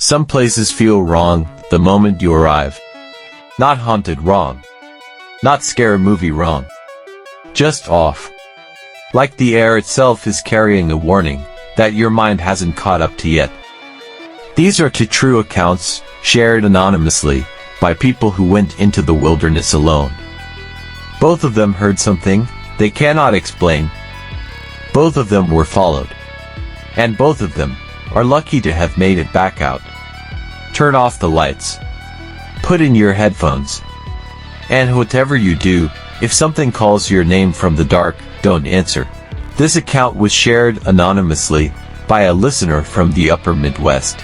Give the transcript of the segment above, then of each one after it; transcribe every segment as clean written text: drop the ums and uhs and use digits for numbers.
Some places feel wrong the moment you arrive. Not haunted wrong. Not scary movie wrong. Just off. Like the air itself is carrying a warning that your mind hasn't caught up to yet. These are two true accounts, shared anonymously, by people who went into the wilderness alone. Both of them heard something they cannot explain. Both of them were followed. And both of them are lucky to have made it back out. Turn off the lights. Put in your headphones. And whatever you do, if something calls your name from the dark, don't answer. This account was shared anonymously by a listener from the upper Midwest.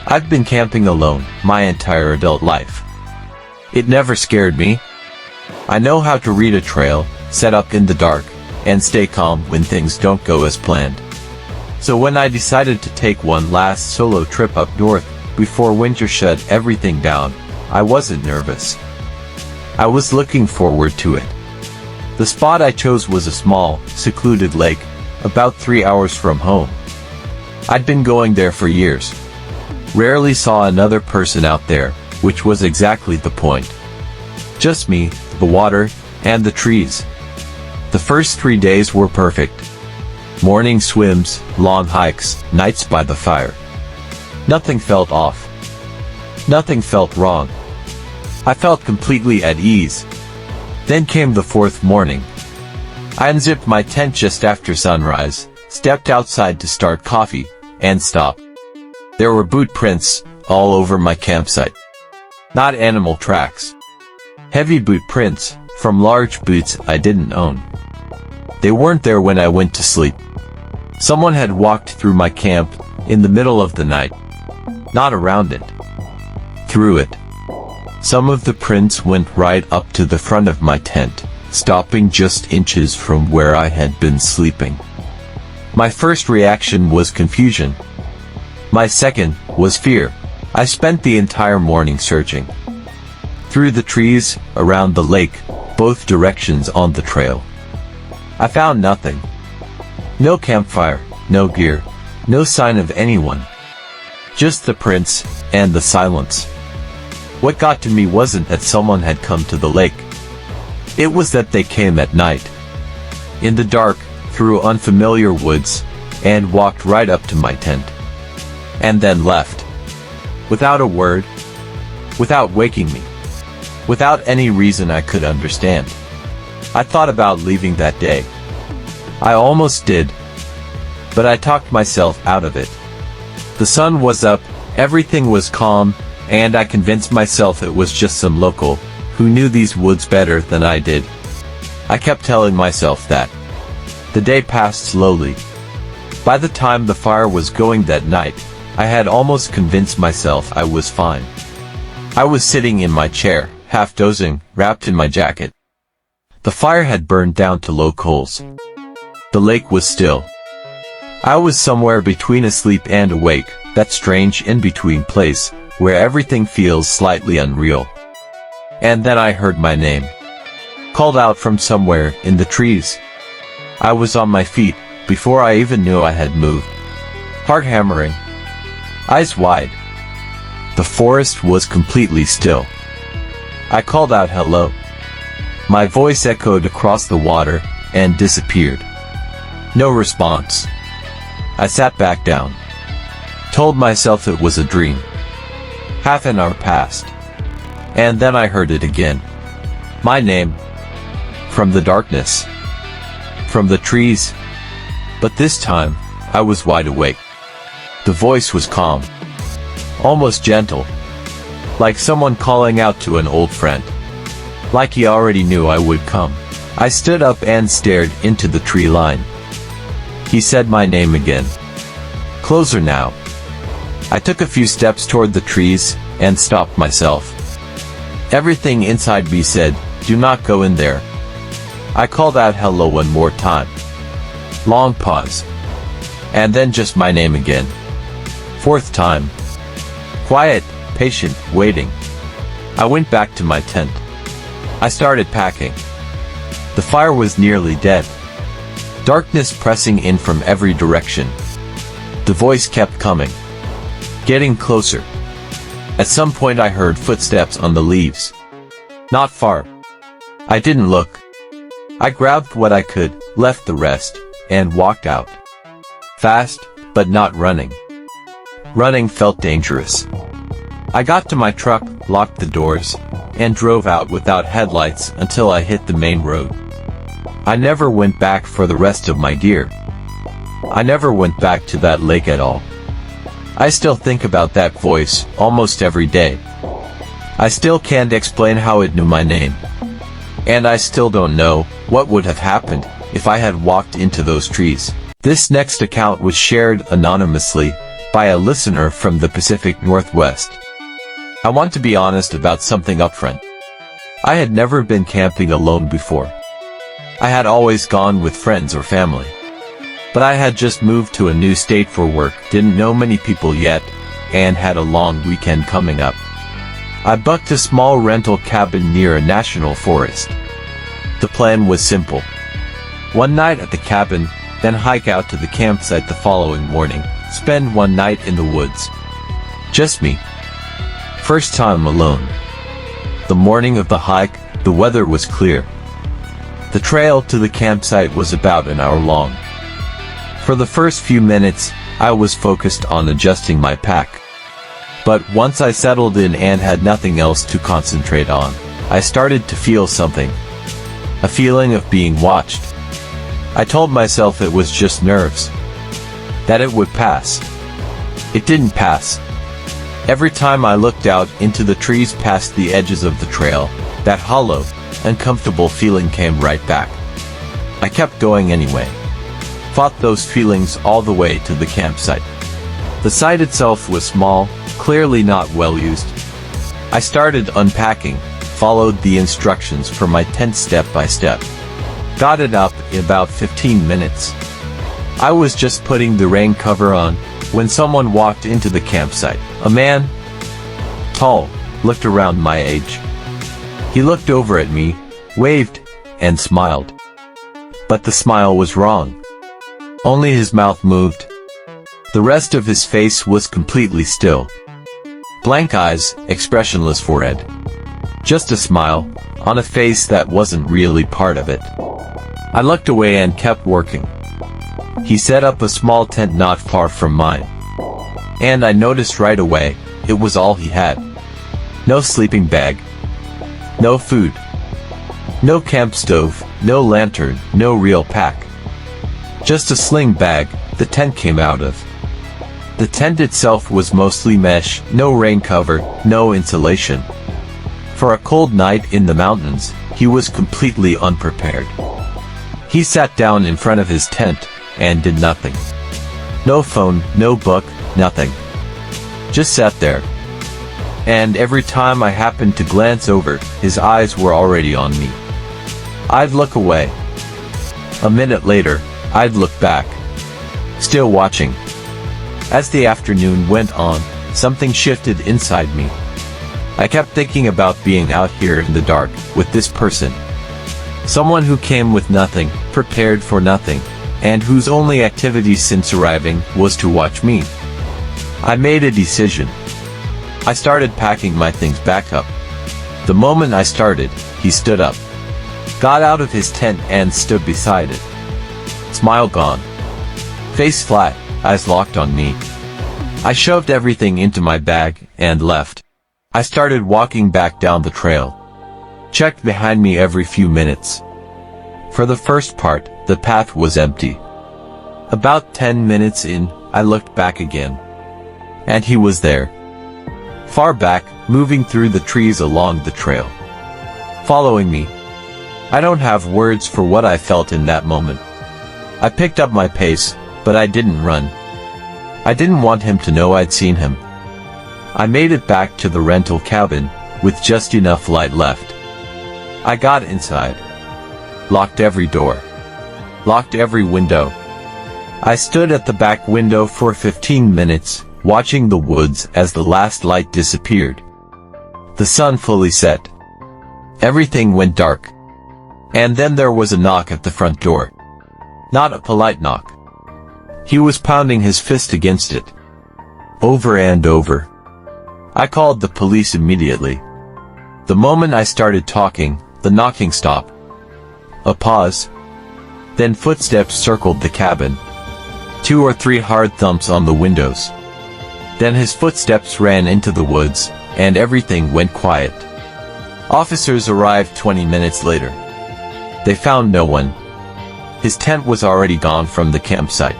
I've been camping alone my entire adult life. It never scared me. I know how to read a trail, set up in the dark, and stay calm when things don't go as planned. So when I decided to take one last solo trip up north before winter shut everything down, I wasn't nervous. I was looking forward to it. The spot I chose was a small, secluded lake, about 3 hours from home. I'd been going there for years. Rarely saw another person out there, which was exactly the point. Just me, the water, and the trees. The first 3 days were perfect. Morning swims, long hikes, nights by the fire. Nothing felt off. Nothing felt wrong. I felt completely at ease. Then came the 4th morning. I unzipped my tent just after sunrise, stepped outside to start coffee, and stopped. There were boot prints all over my campsite. Not animal tracks. Heavy boot prints from large boots I didn't own. They weren't there when I went to sleep. Someone had walked through my camp in the middle of the night. Not around it. Through it. Some of the prints went right up to the front of my tent, stopping just inches from where I had been sleeping. My first reaction was confusion. My second was fear. I spent the entire morning searching. Through the trees, around the lake, both directions on the trail. I found nothing. No campfire, no gear, no sign of anyone. Just the prints, and the silence. What got to me wasn't that someone had come to the lake. It was that they came at night. In the dark, through unfamiliar woods, and walked right up to my tent. And then left. Without a word. Without waking me. Without any reason I could understand. I thought about leaving that day. I almost did. But I talked myself out of it. The sun was up, everything was calm, and I convinced myself it was just some local who knew these woods better than I did. I kept telling myself that. The day passed slowly. By the time the fire was going that night, I had almost convinced myself I was fine. I was sitting in my chair, half dozing, wrapped in my jacket. The fire had burned down to low coals. The lake was still. I was somewhere between asleep and awake, that strange in-between place, where everything feels slightly unreal. And then I heard my name. Called out from somewhere in the trees. I was on my feet, before I even knew I had moved. Heart hammering. Eyes wide. The forest was completely still. I called out hello. My voice echoed across the water, and disappeared. No response. I sat back down. Told myself it was a dream. Half an hour passed. And then I heard it again. My name. From the darkness. From the trees. But this time, I was wide awake. The voice was calm. Almost gentle. Like someone calling out to an old friend. Like he already knew I would come. I stood up and stared into the tree line. He said my name again. Closer now. I took a few steps toward the trees, and stopped myself. Everything inside me said, do not go in there. I called out hello one more time. Long pause. And then just my name again. 4th time. Quiet, patient, waiting. I went back to my tent. I started packing. The fire was nearly dead. Darkness pressing in from every direction. The voice kept coming. getting closer. At some point I heard footsteps on the leaves. Not far. I didn't look. I grabbed what I could, left the rest, and walked out. Fast, but not running. Running felt dangerous. I got to my truck, locked the doors, and drove out without headlights until I hit the main road. I never went back for the rest of my deer. I never went back to that lake at all. I still think about that voice almost every day. I still can't explain how it knew my name. And I still don't know what would have happened if I had walked into those trees. This next account was shared anonymously by a listener from the Pacific Northwest. I want to be honest about something upfront. I had never been camping alone before. I had always gone with friends or family. But I had just moved to a new state for work, didn't know many people yet, and had a long weekend coming up. I booked a small rental cabin near a national forest. The plan was simple. One night at the cabin, then hike out to the campsite the following morning, spend one night in the woods. Just me. First time alone. The morning of the hike, the weather was clear. The trail to the campsite was about an hour long. For the first few minutes, I was focused on adjusting my pack. But once I settled in and had nothing else to concentrate on, I started to feel something. A feeling of being watched. I told myself it was just nerves. That it would pass. It didn't pass. Every time I looked out into the trees past the edges of the trail, that hollow, uncomfortable feeling came right back. I kept going anyway. Fought those feelings all the way to the campsite. The site itself was small, clearly not well used. I started unpacking, followed the instructions for my tent step by step. Got it up in about 15 minutes. I was just putting the rain cover on when someone walked into the campsite. A man, tall, looked around my age. He looked over at me, waved, and smiled. But the smile was wrong. Only his mouth moved. The rest of his face was completely still. Blank eyes, expressionless forehead. Just a smile, on a face that wasn't really part of it. I looked away and kept working. He set up a small tent not far from mine. And I noticed right away, it was all he had. No sleeping bag. No food. No camp stove, no lantern, no real pack. Just a sling bag the tent came out of. The tent itself was mostly mesh, no rain cover, no insulation. For a cold night in the mountains, he was completely unprepared. He sat down in front of his tent and did nothing. No phone, no book, nothing. Just sat there. And every time I happened to glance over, his eyes were already on me. I'd look away. A minute later, I'd look back. Still watching. As the afternoon went on, something shifted inside me. I kept thinking about being out here in the dark with this person. Someone who came with nothing, prepared for nothing, and whose only activity since arriving was to watch me. I made a decision. I started packing my things back up. The moment I started, he stood up. Got out of his tent and stood beside it. Smile gone. Face flat, eyes locked on me. I shoved everything into my bag and left. I started walking back down the trail. Checked behind me every few minutes. For the first part, the path was empty. About 10 minutes in, I looked back again. And he was there. Far back, moving through the trees along the trail. Following me. I don't have words for what I felt in that moment. I picked up my pace, but I didn't run. I didn't want him to know I'd seen him. I made it back to the rental cabin, with just enough light left. I got inside. Locked every door. Locked every window. I stood at the back window for 15 minutes, watching the woods as the last light disappeared. The sun fully set. Everything went dark. And then there was a knock at the front door. Not a polite knock. He was pounding his fist against it. over and over. I called the police immediately. The moment I started talking, the knocking stopped. A pause. Then footsteps circled the cabin. 2 or 3 hard thumps on the windows. Then his footsteps ran into the woods, and everything went quiet. Officers arrived 20 minutes later. They found no one. His tent was already gone from the campsite.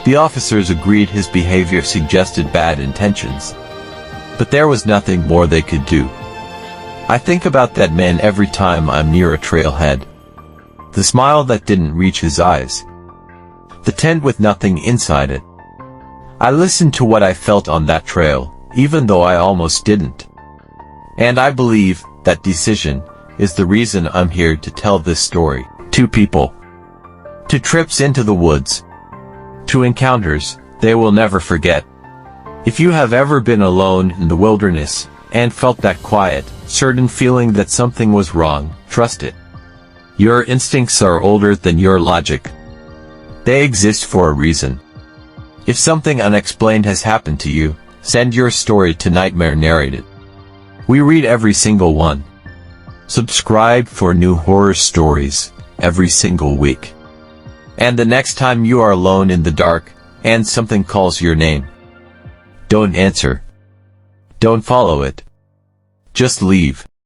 The officers agreed his behavior suggested bad intentions. But there was nothing more they could do. I think about that man every time I'm near a trailhead. The smile that didn't reach his eyes. The tent with nothing inside it. I listened to what I felt on that trail, even though I almost didn't. And I believe that decision is the reason I'm here to tell this story. 2 people. 2 trips into the woods. 2 encounters they will never forget. If you have ever been alone in the wilderness and felt that quiet, certain feeling that something was wrong, trust it. Your instincts are older than your logic. They exist for a reason. If something unexplained has happened to you, send your story to Nightmare Narrated. We read every single one. Subscribe for new horror stories every single week. And the next time you are alone in the dark, and something calls your name, don't answer. Don't follow it. Just leave.